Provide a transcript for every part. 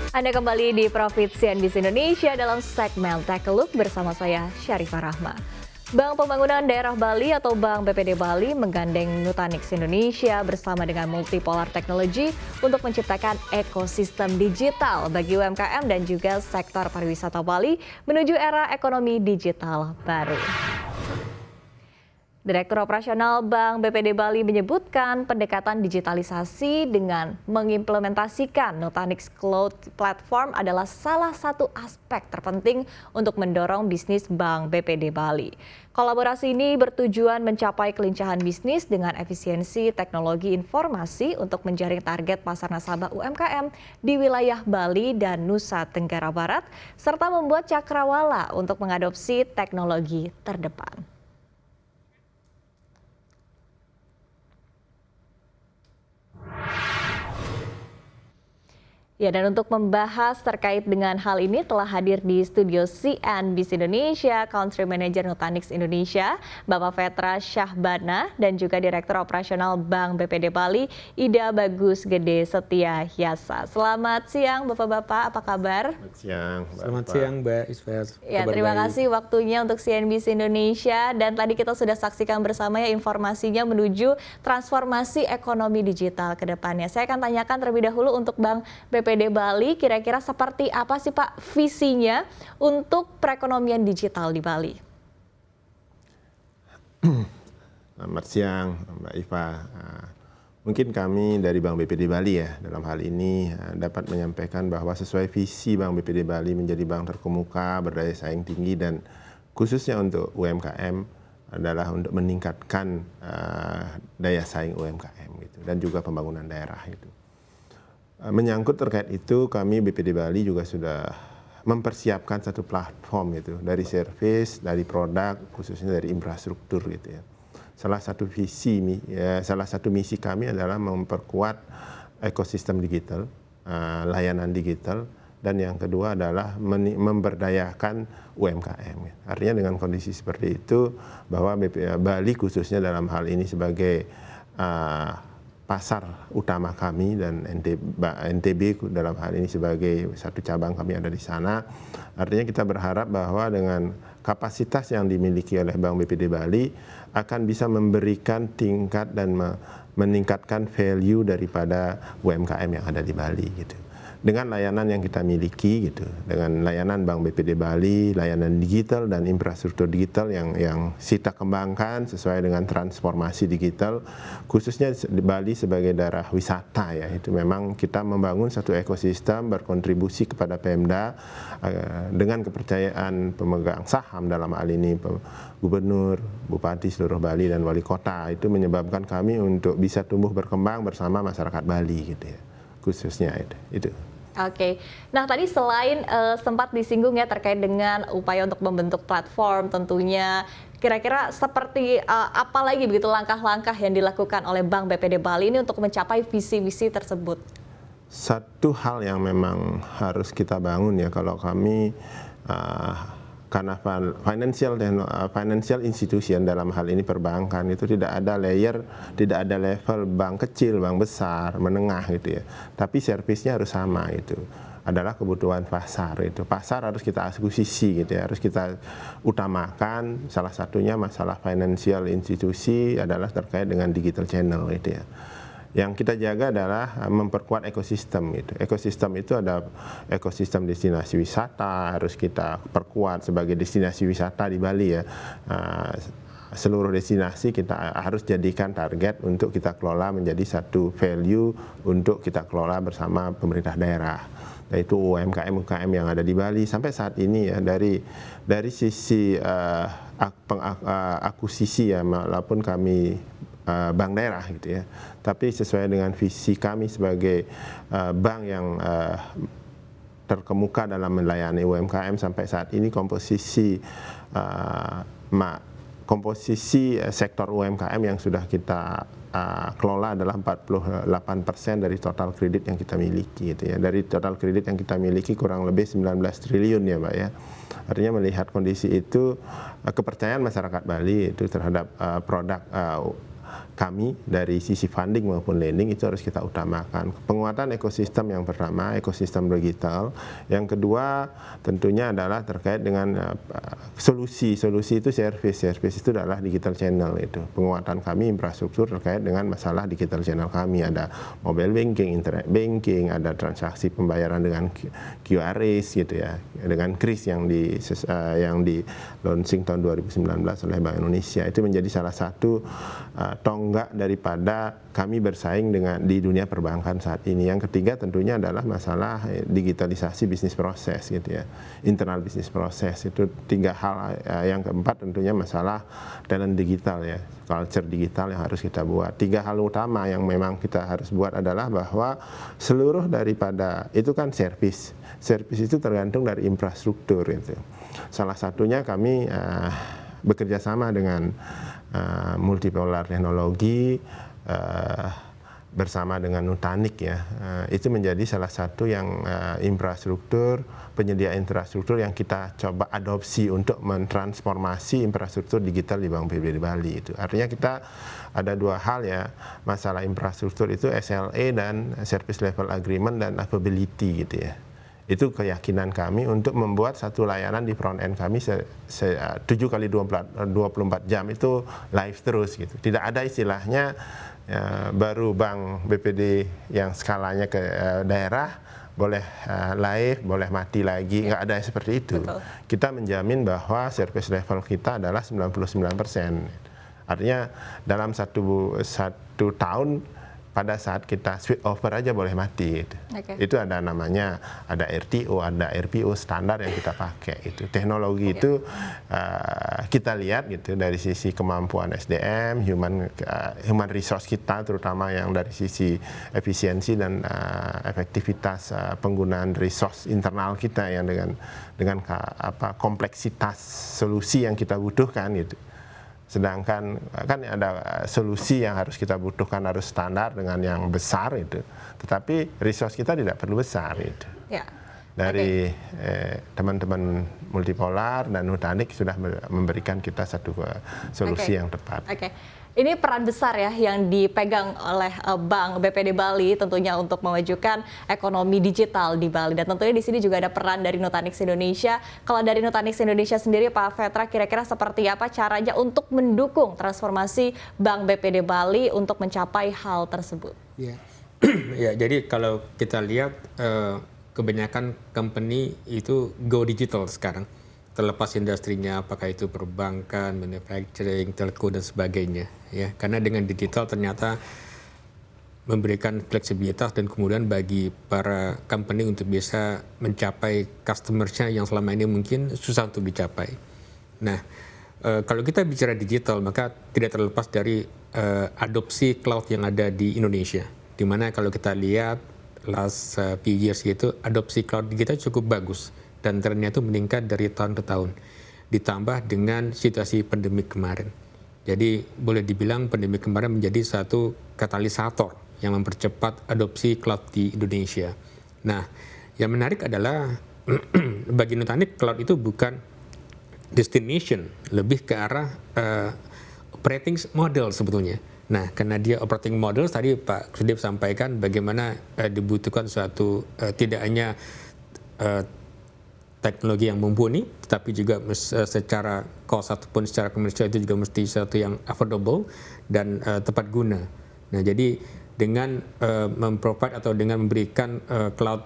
Anda kembali di Profit CNBC Indonesia dalam segmen Take a Look bersama saya Syarifah Rahma. Bank Pembangunan Daerah Bali atau Bank BPD Bali menggandeng Nutanix Indonesia bersama dengan Multipolar Technology untuk menciptakan ekosistem digital bagi UMKM dan juga sektor pariwisata Bali menuju era ekonomi digital baru. Direktur Operasional Bank BPD Bali menyebutkan pendekatan digitalisasi dengan mengimplementasikan Nutanix Cloud Platform adalah salah satu aspek terpenting untuk mendorong bisnis Bank BPD Bali. Kolaborasi ini bertujuan mencapai kelincahan bisnis dengan efisiensi teknologi informasi untuk menjaring target pasar nasabah UMKM di wilayah Bali dan Nusa Tenggara Barat, serta membuat cakrawala untuk mengadopsi teknologi terdepan. Ya, dan untuk membahas terkait dengan hal ini telah hadir di studio CNBC Indonesia, Country Manager Nutanix Indonesia, Bapak Vetra Syahbana, dan juga Direktur Operasional Bank BPD Bali, Ida Bagus Gede Setia Hyasa. Selamat siang Bapak-Bapak, apa kabar? Selamat siang, Selamat siang Mbak Isfer. Ya, terima kasih waktunya untuk CNBC Indonesia, dan tadi kita sudah saksikan bersama ya informasinya menuju transformasi ekonomi digital ke depannya. Saya akan tanyakan terlebih dahulu untuk Bank BPD Bali, kira-kira seperti apa sih Pak visinya untuk perekonomian digital di Bali? Selamat siang Mbak Iva. Mungkin kami dari Bank BPD Bali ya dalam hal ini dapat menyampaikan bahwa sesuai visi Bank BPD Bali menjadi bank terkemuka, berdaya saing tinggi dan khususnya untuk UMKM adalah untuk meningkatkan daya saing UMKM gitu, dan juga pembangunan daerah itu. Menyangkut terkait itu, kami BPD Bali juga sudah mempersiapkan satu platform itu dari service, dari produk, khususnya dari infrastruktur gitu ya. Salah satu misi kami adalah memperkuat ekosistem digital, layanan digital, dan yang kedua adalah memberdayakan UMKM. Artinya dengan kondisi seperti itu bahwa Bali khususnya dalam hal ini sebagai pasar utama kami dan NTB dalam hal ini sebagai satu cabang kami ada di sana. Artinya kita berharap bahwa dengan kapasitas yang dimiliki oleh Bank BPD Bali akan bisa memberikan tingkat dan meningkatkan value daripada UMKM yang ada di Bali gitu. Dengan layanan yang kita miliki gitu, dengan layanan Bank BPD Bali, layanan digital dan infrastruktur digital yang kita kembangkan sesuai dengan transformasi digital, khususnya di Bali sebagai daerah wisata ya, itu memang kita membangun satu ekosistem berkontribusi kepada Pemda dengan kepercayaan pemegang saham dalam hal ini Gubernur, Bupati seluruh Bali dan Wali Kota, itu menyebabkan kami untuk bisa tumbuh berkembang bersama masyarakat Bali gitu ya, khususnya itu. Oke, nah tadi selain sempat disinggung ya terkait dengan upaya untuk membentuk platform tentunya, kira-kira seperti apa lagi begitu langkah-langkah yang dilakukan oleh Bank BPD Bali ini untuk mencapai visi-visi tersebut? Satu hal yang memang harus kita bangun ya, kalau kami karena financial institution dalam hal ini perbankan itu tidak ada layer, tidak ada level bank kecil, bank besar, menengah gitu ya. Tapi servisnya harus sama itu. Adalah kebutuhan pasar itu. Pasar harus kita akuisisi gitu ya, harus kita utamakan. Salah satunya masalah financial institusi adalah terkait dengan digital channel gitu ya. Yang kita jaga adalah memperkuat ekosistem itu. Ekosistem itu ada ekosistem destinasi wisata, harus kita perkuat sebagai destinasi wisata di Bali ya. Seluruh destinasi kita harus jadikan target untuk kita kelola menjadi satu value untuk kita kelola bersama pemerintah daerah. Yaitu UMKM yang ada di Bali sampai saat ini ya, dari sisi akuisisi ya, walaupun kami bank daerah gitu ya, tapi sesuai dengan visi kami sebagai bank yang terkemuka dalam melayani UMKM sampai saat ini komposisi sektor UMKM yang sudah kita kelola adalah 48% dari total kredit yang kita miliki gitu ya. Dari total kredit yang kita miliki kurang lebih 19 triliun ya Mbak ya. Artinya melihat kondisi itu, kepercayaan masyarakat Bali itu terhadap produk kami dari sisi funding maupun lending itu harus kita utamakan. Penguatan ekosistem yang pertama, ekosistem digital. Yang kedua tentunya adalah terkait dengan solusi itu service itu adalah digital channel itu. Penguatan kami infrastruktur terkait dengan masalah digital channel kami, ada mobile banking, internet banking, ada transaksi pembayaran dengan QRIS gitu ya, dengan KRIS yang di launching tahun 2019 oleh Bank Indonesia. Itu menjadi salah satu tonggak daripada kami bersaing di dunia perbankan saat ini. Yang ketiga tentunya adalah masalah digitalisasi bisnis proses gitu ya, internal bisnis proses. Itu 3 hal. Yang keempat tentunya masalah talent digital ya, culture digital yang harus kita buat. 3 hal utama yang memang kita harus buat adalah bahwa seluruh daripada itu kan service itu tergantung dari infrastruktur itu. Salah satunya kami bekerja sama dengan Multipolar Teknologi bersama dengan Nutanix ya. Itu menjadi salah satu yang penyedia infrastruktur yang kita coba adopsi untuk mentransformasi infrastruktur digital di Bank BPD Bali itu. Artinya kita ada 2 hal ya, masalah infrastruktur itu SLA dan Service Level Agreement dan availability gitu ya. Itu keyakinan kami untuk membuat satu layanan di front end kami 7 kali 24 jam itu live terus gitu. Tidak ada istilahnya baru Bank BPD yang skalanya ke daerah boleh live, boleh mati lagi, nggak ada yang seperti itu. Betul. Kita menjamin bahwa service level kita adalah 99%. Artinya dalam satu tahun pada saat kita switch over aja boleh mati. Okay. Itu ada namanya, ada RTO, ada RPO standar yang kita pakai. Itu teknologi itu kita lihat gitu dari sisi kemampuan SDM, human resource kita, terutama yang dari sisi efisiensi dan efektivitas penggunaan resource internal kita yang dengan kompleksitas solusi yang kita butuhkan gitu. Sedangkan kan ada solusi yang harus kita butuhkan harus standar dengan yang besar itu, tetapi resource kita tidak perlu besar itu. Ya. Dari teman-teman Multipolar dan Nutanix sudah memberikan kita satu solusi yang tepat. Ini peran besar ya yang dipegang oleh Bank BPD Bali tentunya untuk memajukan ekonomi digital di Bali, dan tentunya di sini juga ada peran dari Nutanix Indonesia. Kalau dari Nutanix Indonesia sendiri Pak Vetra, kira-kira seperti apa caranya untuk mendukung transformasi Bank BPD Bali untuk mencapai hal tersebut? Ya, ya, jadi kalau kita lihat kebanyakan company itu go digital sekarang. Terlepas industrinya, apakah itu perbankan, manufacturing, telco dan sebagainya, ya. Karena dengan digital ternyata memberikan fleksibilitas dan kemudian bagi para company untuk bisa mencapai customer-nya yang selama ini mungkin susah untuk dicapai. Nah, kalau kita bicara digital maka tidak terlepas dari adopsi cloud yang ada di Indonesia. Di mana kalau kita lihat last few years gitu, adopsi cloud kita cukup bagus. Dan trennya itu meningkat dari tahun ke tahun, ditambah dengan situasi pandemi kemarin. Jadi boleh dibilang pandemi kemarin menjadi satu katalisator yang mempercepat adopsi cloud di Indonesia. Nah, yang menarik adalah bagi Nutanix cloud itu bukan destination, lebih ke arah operating model sebetulnya. Nah, karena dia operating model, tadi Pak Sudip sampaikan bagaimana dibutuhkan suatu tidak hanya teknologi yang mumpuni, tetapi juga secara cost ataupun secara komersial itu juga mesti sesuatu yang affordable dan tepat guna. Nah, jadi dengan memprovide atau dengan memberikan cloud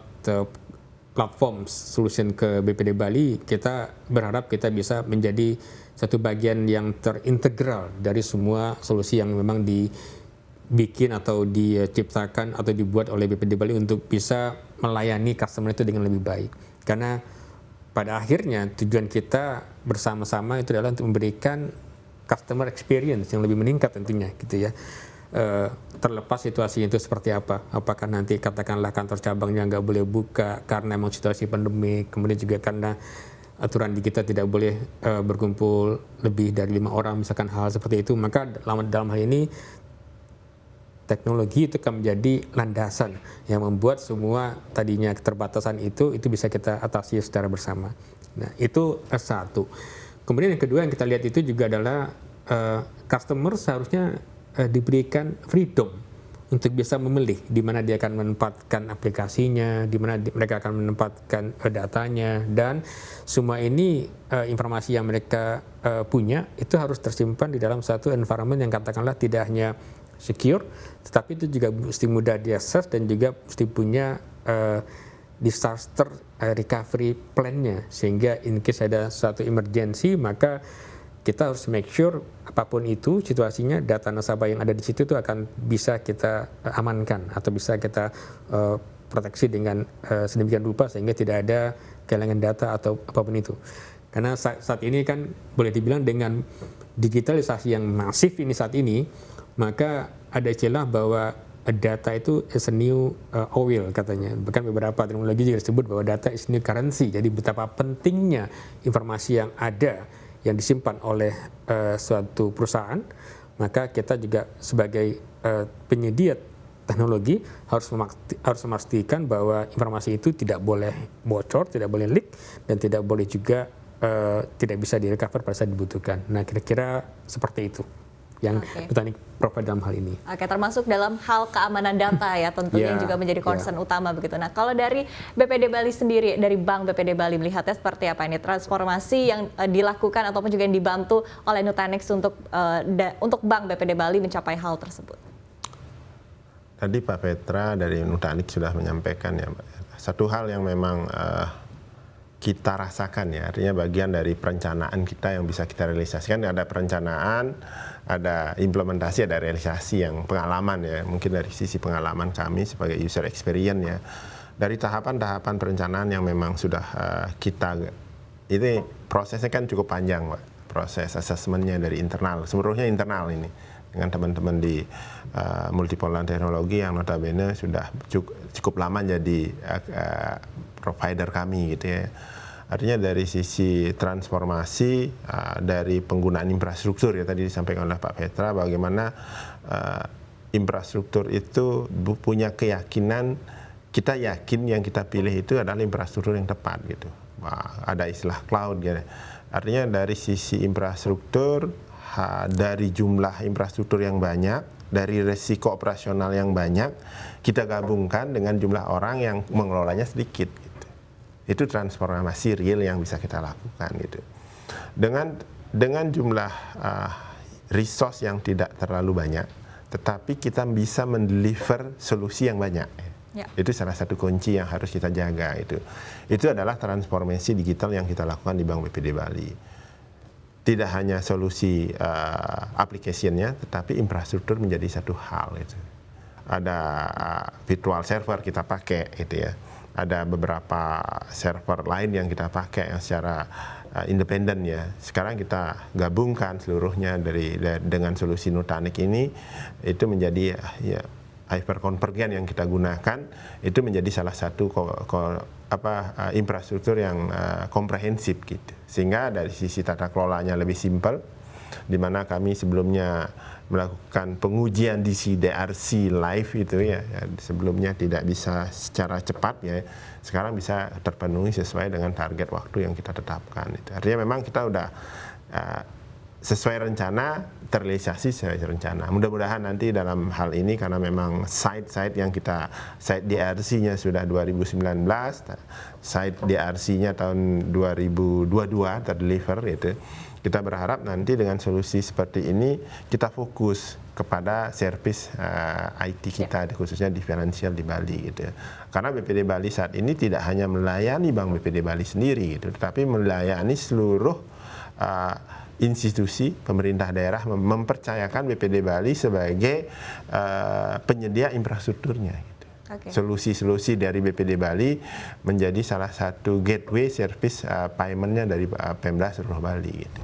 platform solution ke BPD Bali, kita berharap kita bisa menjadi satu bagian yang terintegral dari semua solusi yang memang dibikin atau diciptakan atau dibuat oleh BPD Bali untuk bisa melayani customer itu dengan lebih baik. Karena pada akhirnya tujuan kita bersama-sama itu adalah untuk memberikan customer experience yang lebih meningkat tentunya gitu ya. Terlepas situasi itu seperti apa, apakah nanti katakanlah kantor cabangnya nggak boleh buka karena memang situasi pandemi, kemudian juga karena aturan di kita tidak boleh berkumpul lebih dari 5 orang misalkan hal seperti itu, maka dalam hal ini teknologi itu akan menjadi landasan yang membuat semua tadinya keterbatasan itu bisa kita atasi secara bersama. Nah, itu satu. Kemudian yang kedua yang kita lihat itu juga adalah customer seharusnya diberikan freedom untuk bisa memilih di mana dia akan menempatkan aplikasinya, di mana mereka akan menempatkan datanya, dan semua ini informasi yang mereka punya itu harus tersimpan di dalam satu environment yang katakanlah tidak hanya secure, tetapi itu juga mesti mudah diakses dan juga mesti punya disaster recovery plan-nya, sehingga in case ada suatu emergency maka kita harus make sure apapun itu situasinya, data nasabah yang ada di situ itu akan bisa kita amankan atau bisa kita proteksi dengan sedemikian rupa sehingga tidak ada kehilangan data atau apapun itu. Karena saat ini kan boleh dibilang dengan digitalisasi yang masif ini saat ini, maka ada istilah bahwa data itu is a new oil katanya. Bahkan beberapa teknologi juga disebut bahwa data is new currency. Jadi betapa pentingnya informasi yang ada yang disimpan oleh suatu perusahaan, maka kita juga sebagai penyedia teknologi harus memastikan bahwa informasi itu tidak boleh bocor, tidak boleh leak, dan tidak boleh juga tidak bisa direcover pada saat dibutuhkan. Nah, kira-kira seperti itu yang Nutanix provide dalam hal ini. Oke, termasuk dalam hal keamanan data ya tentunya yang juga menjadi concern utama begitu. Nah, kalau dari BPD Bali sendiri, dari Bank BPD Bali melihatnya seperti apa ini transformasi yang dilakukan ataupun juga yang dibantu oleh Nutanix untuk Bank BPD Bali mencapai hal tersebut? Tadi Pak Petra dari Nutanix sudah menyampaikan ya, satu hal yang memang kita rasakan ya, artinya bagian dari perencanaan kita yang bisa kita realisasikan. Ada perencanaan, ada implementasi, ada realisasi yang pengalaman ya, mungkin dari sisi pengalaman kami sebagai user experience ya, dari tahapan-tahapan perencanaan yang memang sudah ini prosesnya kan cukup panjang Pak, proses assessmentnya dari internal, seluruhnya internal ini dengan teman-teman di multipolar teknologi yang notabene sudah cukup lama jadi provider kami gitu ya. Artinya dari sisi transformasi, dari penggunaan infrastruktur ya tadi disampaikan oleh Pak Petra, bagaimana infrastruktur itu punya keyakinan, kita yakin yang kita pilih itu adalah infrastruktur yang tepat gitu. Ada istilah cloud gitu. Artinya dari sisi infrastruktur, dari jumlah infrastruktur yang banyak, dari resiko operasional yang banyak, kita gabungkan dengan jumlah orang yang mengelolanya sedikit. Itu transformasi real yang bisa kita lakukan gitu. Dengan jumlah resource yang tidak terlalu banyak, tetapi kita bisa mendeliver solusi yang banyak. Ya. Itu salah satu kunci yang harus kita jaga itu. Itu adalah transformasi digital yang kita lakukan di Bank BPD Bali. Tidak hanya solusi application-nya, tetapi infrastruktur menjadi satu hal itu. Ada virtual server kita pakai gitu ya. Ada beberapa server lain yang kita pakai yang secara independen ya. Sekarang kita gabungkan seluruhnya dengan solusi Nutanix ini, itu menjadi ya hyperconvergent yang kita gunakan, itu menjadi salah satu infrastruktur yang komprehensif gitu. Sehingga dari sisi tata kelolanya lebih simpel, di mana kami sebelumnya melakukan pengujian di DRC live itu ya, sebelumnya tidak bisa secara cepat ya, sekarang bisa terpenuhi sesuai dengan target waktu yang kita tetapkan itu. Artinya memang kita udah sesuai rencana, terrealisasi sesuai rencana. Mudah-mudahan nanti dalam hal ini, karena memang site DRC-nya sudah 2019, site DRC-nya tahun 2022 terdeliver itu. Kita berharap nanti dengan solusi seperti ini kita fokus kepada servis IT kita, khususnya di financial di Bali gitu. Karena BPD Bali saat ini tidak hanya melayani Bank BPD Bali sendiri gitu, tetapi melayani seluruh institusi pemerintah daerah, mempercayakan BPD Bali sebagai penyedia infrastrukturnya gitu. Solusi-solusi dari BPD Bali menjadi salah satu gateway service payment-nya dari Pemda seluruh Bali gitu.